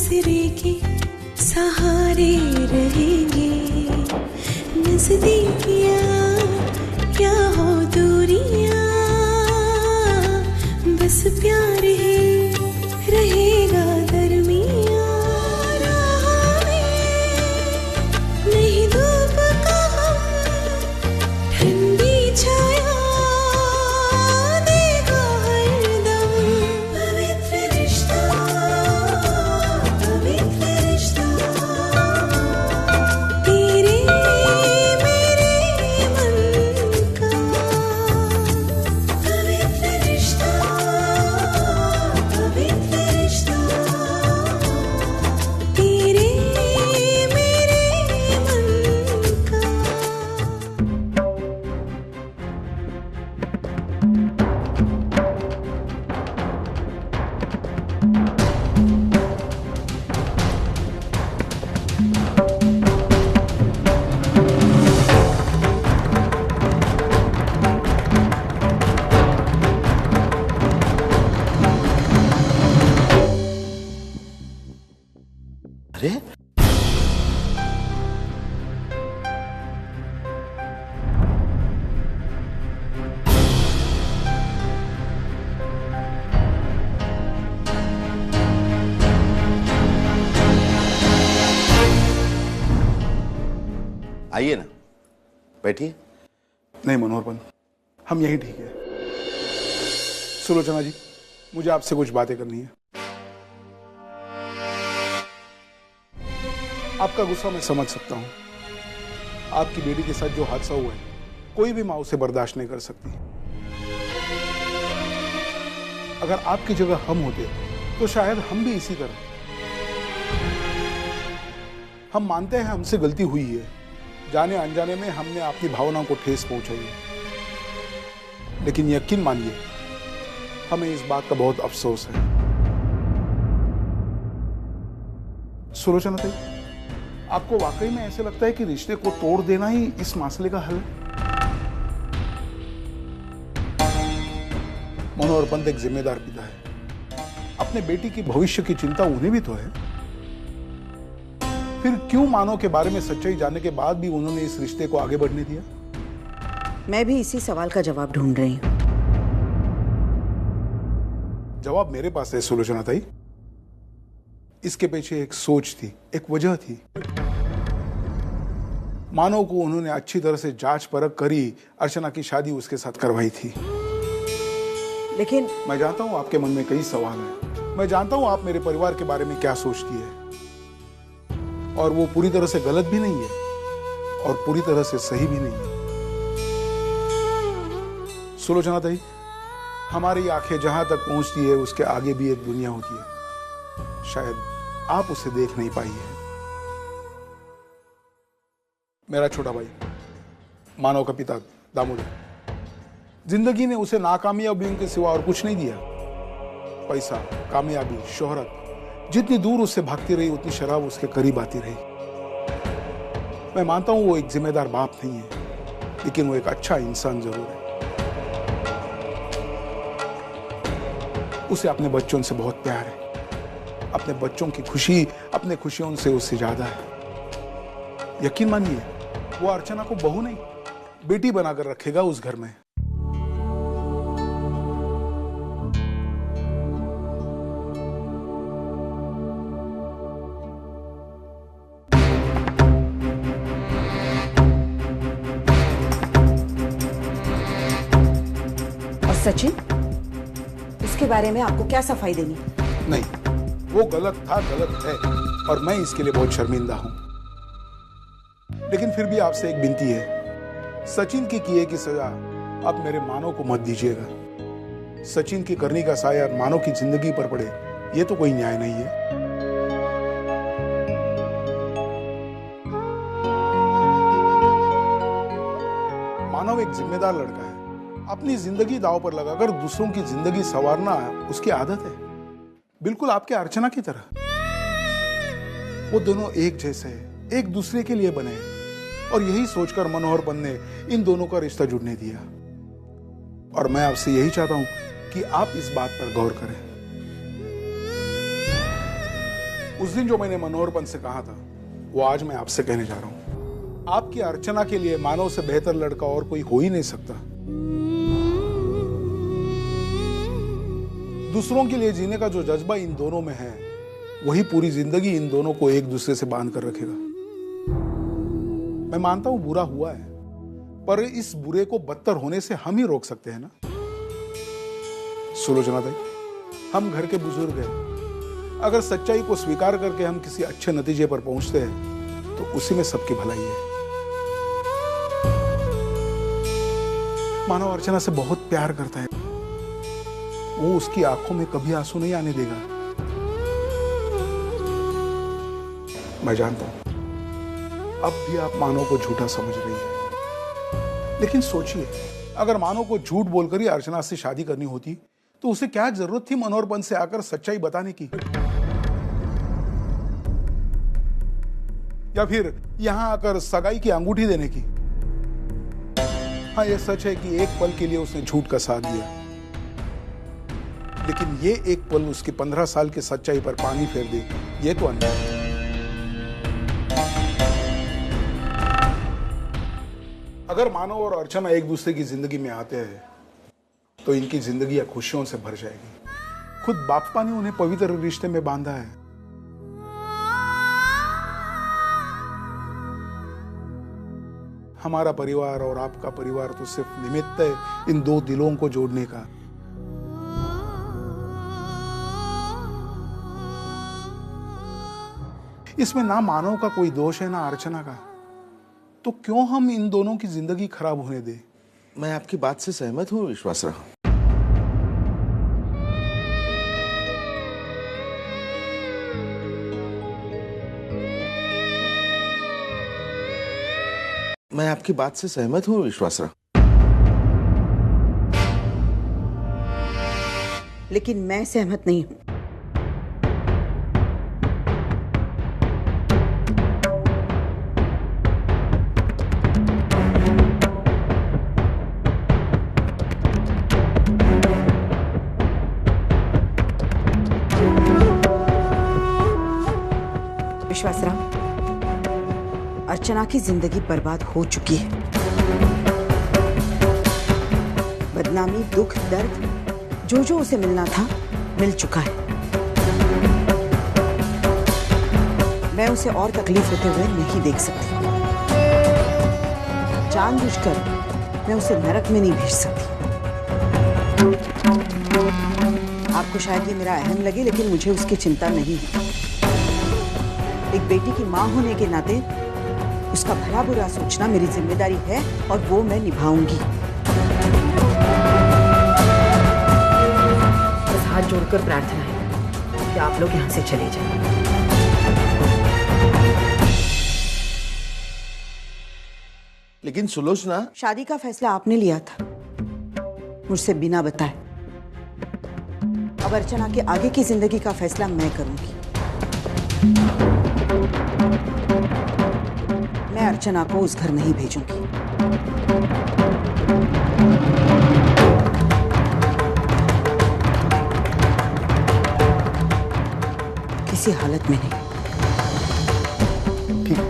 आसरे के सहारे रहेंगे, नजदीकियां क्या हो दूरियां, बस प्यार ही रहेगा दरमियां। राह में नहीं धूप का हम, ठंडी छाया देगा हरदम। पवित्र रिश्ता, पवित्र रिश्ता, तेरे मेरे मन का। पवित्र रिश्ता, पवित्र रिश्ता, तेरे मेरे मन का। अरे आइए ना, बैठिए। नहीं मनोहर पंत, हम यहीं ठीक है। सुलोचना जी, मुझे आपसे कुछ बातें करनी है। आपका गुस्सा मैं समझ सकता हूं। आपकी बेटी के साथ जो हादसा हुआ है, कोई भी मां उसे बर्दाश्त नहीं कर सकती। अगर आपकी जगह हम होते तो शायद हम भी इसी तरह। हम मानते हैं हमसे गलती हुई है, जाने अनजाने में हमने आपकी भावनाओं को ठेस पहुंचाई है। लेकिन यकीन मानिए, हमें इस बात का बहुत अफसोस है। सुलोचना जी, आपको वाकई में ऐसे लगता है कि रिश्ते को तोड़ देना ही इस मसले का हल है? मनोहर पंत एक जिम्मेदार पिता है। अपने बेटी की भविष्य की चिंता उन्हें भी तो है। फिर क्यों मानो के बारे में सच्चाई जानने के बाद भी उन्होंने इस रिश्ते को आगे बढ़ने दिया? मैं भी इसी सवाल का जवाब ढूंढ रही हूँ। जवाब मेरे पास है सुलोचना ताई। इसके पीछे एक सोच थी, एक वजह थी। मानव को उन्होंने अच्छी तरह से जांच परख करी, अर्चना की शादी उसके साथ करवाई थी। लेकिन मैं जानता हूं आपके मन में कई सवाल हैं। मैं जानता हूं आप मेरे परिवार के बारे में क्या सोचती है, और वो पूरी तरह से गलत भी नहीं है और पूरी तरह से सही भी नहीं है। सुलोचना ताई, हमारी आंखें जहां तक पहुंचती है उसके आगे भी एक दुनिया होती है। शायद आप उसे देख नहीं पाई है। मेरा छोटा भाई, मानव का पिता दामोदर, जिंदगी ने उसे नाकामयाबियों के सिवा और कुछ नहीं दिया। पैसा, कामयाबी, शोहरत, जितनी दूर उससे भागती रही उतनी शराब उसके करीब आती रही। मैं मानता हूं वो एक जिम्मेदार बाप नहीं है, लेकिन वो एक अच्छा इंसान जरूर है। उसे अपने बच्चों से बहुत प्यार है। अपने बच्चों की खुशी अपने खुशियों से उससे ज्यादा है। यकीन मानिए, वो अर्चना को बहू नहीं, बेटी बनाकर रखेगा उस घर में। और सचिन, उसके बारे में आपको क्या सफाई देनी? नहीं, वो गलत था, गलत है, और मैं इसके लिए बहुत शर्मिंदा हूं। लेकिन फिर भी आपसे एक विनती है, सचिन की किए की सजा आप मेरे मानव को मत दीजिएगा। सचिन की करनी का साया मानव की जिंदगी पर पड़े, ये तो कोई न्याय नहीं है। मानव एक जिम्मेदार लड़का है। अपनी जिंदगी दांव पर लगाकर दूसरों की जिंदगी संवारना उसकी आदत है, बिल्कुल आपके अर्चना की तरह। वो दोनों एक जैसे हैं, एक दूसरे के लिए बने हैं, और यही सोचकर मनोहर पंत ने इन दोनों का रिश्ता जुड़ने दिया। और मैं आपसे यही चाहता हूं कि आप इस बात पर गौर करें। उस दिन जो मैंने मनोहरपन से कहा था वो आज मैं आपसे कहने जा रहा हूं। आपकी अर्चना के लिए मानव से बेहतर लड़का और कोई हो ही नहीं सकता। दूसरों के लिए जीने का जो जज्बा इन दोनों में है वही पूरी जिंदगी इन दोनों को एक दूसरे से बांध कर रखेगा। मैं मानता हूं बुरा हुआ है, पर इस बुरे को बदतर होने से हम ही रोक सकते हैं ना। सुलोचना दाई, हम घर के बुजुर्ग हैं। अगर सच्चाई को स्वीकार करके हम किसी अच्छे नतीजे पर पहुंचते हैं तो उसी में सबकी भलाई है। मानव अर्चना से बहुत प्यार करता है, वो उसकी आंखों में कभी आंसू नहीं आने देगा। मैं जानता हूं अब भी आप मानव को झूठा समझ रही है, लेकिन सोचिए अगर मानव को झूठ बोलकर ही अर्चना से शादी करनी होती तो उसे क्या जरूरत थी मनोहरपन से आकर सच्चाई बताने की, या फिर यहां आकर सगाई की अंगूठी देने की। हाँ, यह सच है कि एक पल के लिए उसने झूठ का साथ दिया, लेकिन ये एक पल उसके 15 साल की सच्चाई पर पानी फेर दे, ये तो अन्याय है। अगर मानव और अर्चना एक दूसरे की जिंदगी में आते हैं तो इनकी जिंदगी खुशियों से भर जाएगी। खुद बापा ने उन्हें पवित्र रिश्ते में बांधा है। हमारा परिवार और आपका परिवार तो सिर्फ निमित्त है इन दो दिलों को जोड़ने का। इसमें ना मानव का कोई दोष है ना अर्चना का, तो क्यों हम इन दोनों की जिंदगी खराब होने दें? मैं आपकी बात से सहमत हूं विश्वासराव। मैं आपकी बात से सहमत हूं विश्वासराव। लेकिन मैं सहमत नहीं हूं। विश्वासराव, अर्चना की जिंदगी बर्बाद हो चुकी है। बदनामी, दुख, दर्द जो जो उसे मिलना था मिल चुका है। मैं उसे और तकलीफ होते हुए नहीं देख सकती। जानबूझकर मैं उसे नरक में नहीं भेज सकती। आपको शायद ये मेरा अहम लगे, लेकिन मुझे उसकी चिंता नहीं है। एक बेटी की मां होने के नाते उसका भला बुरा सोचना मेरी जिम्मेदारी है और वो मैं निभाऊंगी। बस हाथ जोड़कर प्रार्थना है कि आप लोग यहां से चले जाएं। लेकिन सुलोचना, शादी का फैसला आपने लिया था मुझसे बिना बताए। अब अर्चना के आगे की जिंदगी का फैसला मैं करूंगी। मैं अर्चना को उस घर नहीं भेजूंगी। किसी हालत में नहीं। ठीक,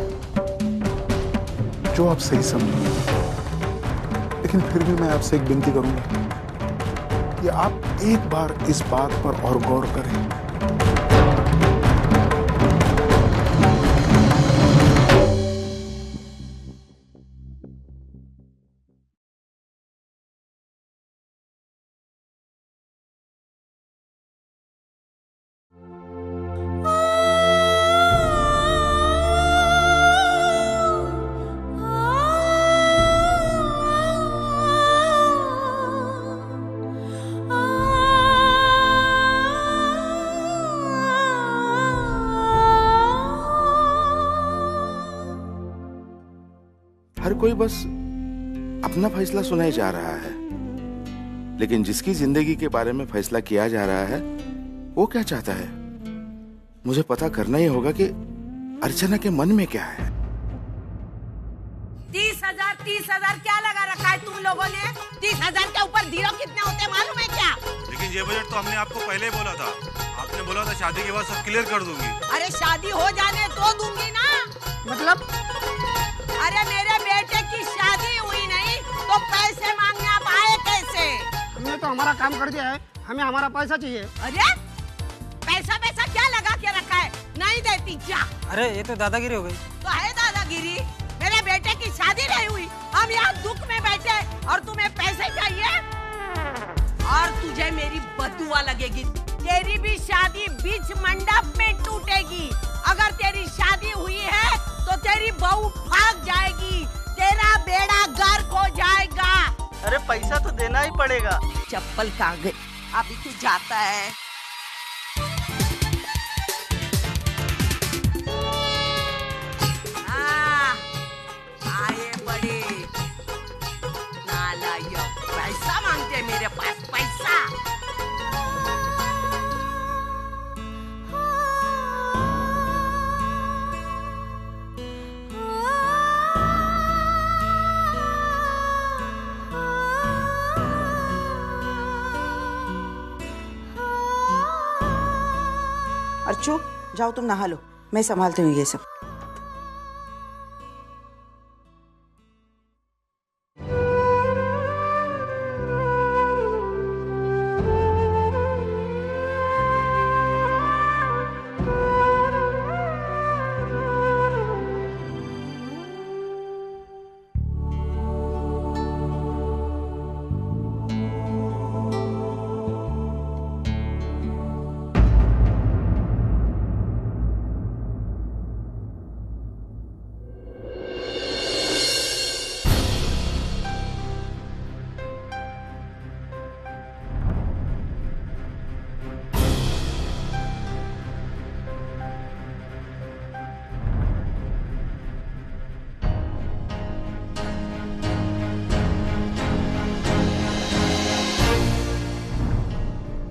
जो आप सही समझे, लेकिन फिर भी मैं आपसे एक विनती करूंगा कि आप एक बार इस बात पर और गौर करें। हर कोई बस अपना फैसला सुनाई जा रहा है, लेकिन जिसकी जिंदगी के बारे में फैसला किया जा रहा है वो क्या चाहता है, मुझे पता करना ही होगा कि अर्चना के मन में क्या है। 30,000 क्या लगा रखा है तुम लोगों ने? 30,000 के ऊपर जीरो कितने होते मालूम है क्या? लेकिन ये बजट तो हमने आपको पहले ही बोला था, आपने बोला था शादी के बाद सब क्लियर कर दूंगी। अरे शादी हो जाने तो दूंगी ना। मतलब अरे मेरे बेटे की शादी हुई नहीं तो पैसे मांगने आप आए कैसे? हमने तो हमारा काम कर दिया है, हमें हमारा पैसा चाहिए। अरे पैसा पैसा क्या लगा के रखा है? नहीं देती क्या? अरे ये तो दादागिरी हो गई। तो है दादागिरी। मेरे बेटे की शादी नहीं हुई, हम यहाँ दुख में बैठे और तुम्हें पैसे चाहिए। और तुझे मेरी बदुआ लगेगी, तेरी भी शादी बीच मंडप में टूटेगी। अगर तेरी शादी हुई है तो तेरी बहू भाग जाएगी, तेरा बेड़ा गर्क हो जाएगा। अरे पैसा तो देना ही पड़ेगा। चप्पल कागज अभी तू जाता है। आए बड़े नालायक, पैसा मांगते मेरे पास पैसा। अर्चू जाओ तुम नहा लो, मैं संभालती हूँ ये सब।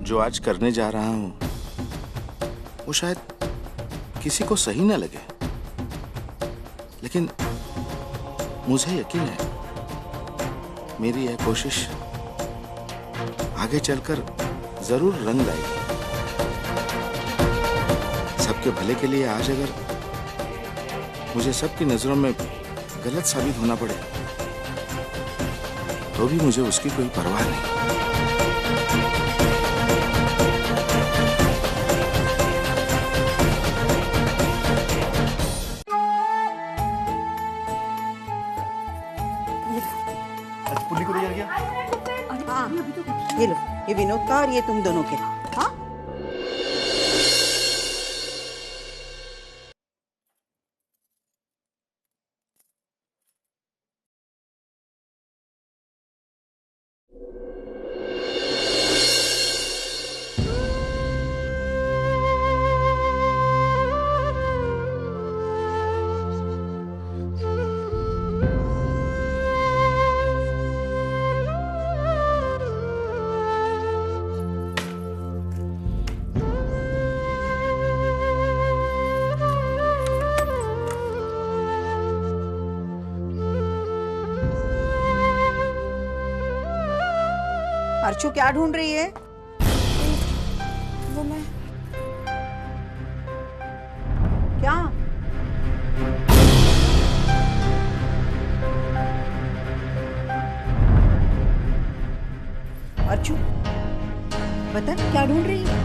जो आज करने जा रहा हूं वो शायद किसी को सही न लगे, लेकिन मुझे यकीन है मेरी यह कोशिश आगे चलकर जरूर रंग लाएगी। सबके भले के लिए आज अगर मुझे सबकी नजरों में गलत साबित होना पड़े तो भी मुझे उसकी कोई परवाह नहीं। हाँ, ये लो, ये विनोद का और ये तुम दोनों के। हाँ अर्चू क्या ढूंढ रही है? वो मैं क्या? अर्चू बता क्या ढूंढ रही है?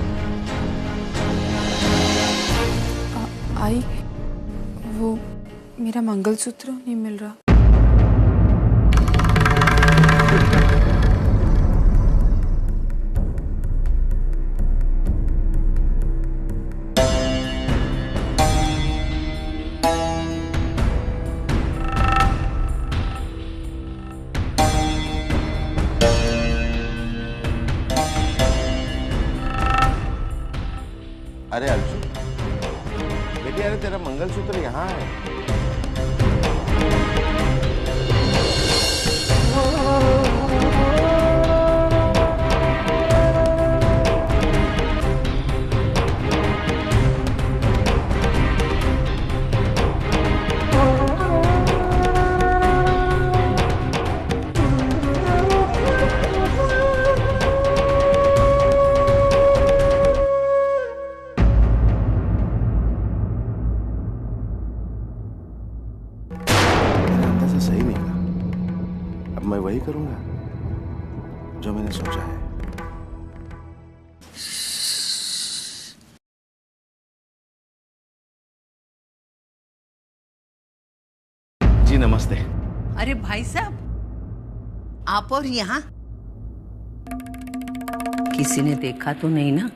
आई वो मेरा मंगलसूत्र नहीं मिल रहा। अरे अर्जुन बेटी, अरे तेरा मंगलसूत्र यहाँ है। सही निकला। अब मैं वही करूंगा जो मैंने सोचा है। जी नमस्ते। अरे भाई साहब, आप और यहाँ किसी ने देखा तो नहीं ना?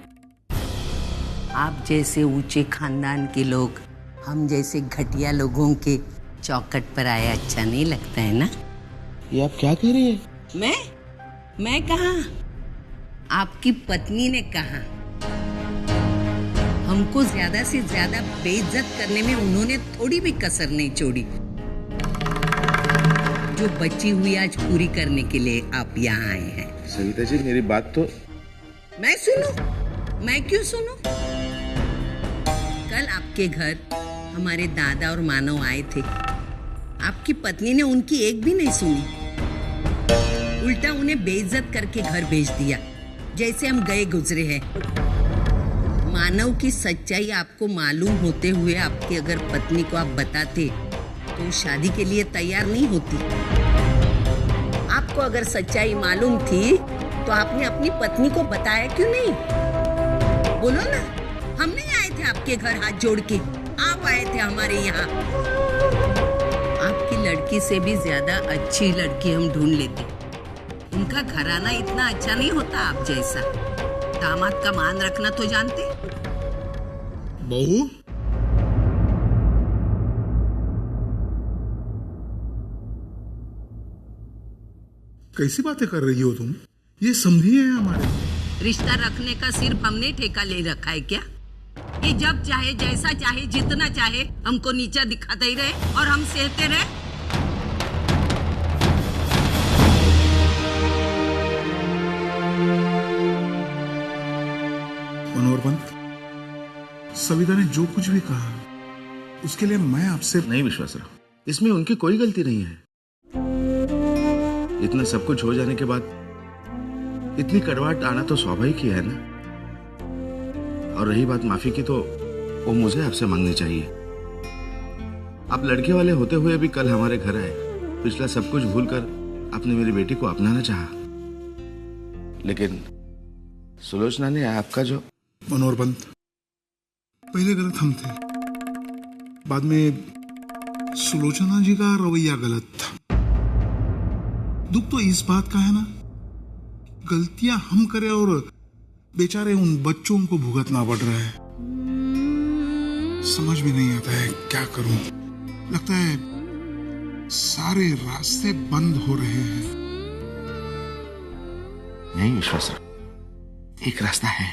आप जैसे ऊंचे खानदान के लोग हम जैसे घटिया लोगों के चौखट पर आया अच्छा नहीं लगता है ना? ये आप क्या कह रही हैं? मैं कहा, आपकी पत्नी ने कहा। हमको ज्यादा से ज्यादा बेइज्जत करने में उन्होंने थोड़ी भी कसर नहीं छोड़ी। जो बची हुई आज पूरी करने के लिए आप यहाँ आए हैं। सविता जी मेरी बात तो मैं सुनूं? मैं क्यों सुनूं? कल आपके घर हमारे दादा और मानव आए थे। आपकी पत्नी ने उनकी एक भी नहीं सुनी, उल्टा उन्हें बेइज्जत करके घर भेज दिया जैसे हम गए गुजरे हैं। मानव की सच्चाई आपको मालूम होते हुए आपकी अगर पत्नी को आप बताते तो शादी के लिए तैयार नहीं होती। आपको अगर सच्चाई मालूम थी तो आपने अपनी पत्नी को बताया क्यों नहीं? बोलो ना। हम नहीं आए थे आपके घर हाथ जोड़ के, आप आए थे हमारे यहाँ। आपकी लड़की से भी ज्यादा अच्छी लड़की हम ढूंढ लेते। उनका घराना इतना अच्छा नहीं होता आप जैसा। दामाद का मान रखना तो जानते। बहू, कैसी बातें कर रही हो तुम? ये समझिए हमारे रिश्ता रखने का सिर्फ हमने ठेका ले रखा है क्या? ये जब चाहे, जैसा चाहे, जितना चाहे हमको नीचा दिखाते ही रहे और हम सहते रहे। मनोहरपंत, सविता ने जो कुछ भी कहा उसके लिए मैं आपसे नहीं विश्वासराव, इसमें उनकी कोई गलती नहीं है। इतना सब कुछ हो जाने के बाद इतनी कड़वाहट आना तो स्वाभाविक ही है ना। और रही बात माफी की तो वो मुझे आपसे मांगनी चाहिए। आप लड़के वाले होते हुए भी कल हमारे घर आए, पिछला सब कुछ भूलकर आपने मेरी बेटी को अपनाना चाहा, लेकिन सुलोचना ने आपका जो मनोहरपंत, पहले गलत हम थे, बाद में सुलोचना जी का रवैया गलत था। दुख तो इस बात का है ना, गलतियां हम करें और बेचारे उन बच्चों को भुगतना पड़ रहा है। समझ में नहीं आता है क्या करूं। लगता है सारे रास्ते बंद हो रहे हैं। नहीं विश्वासराव, एक रास्ता है।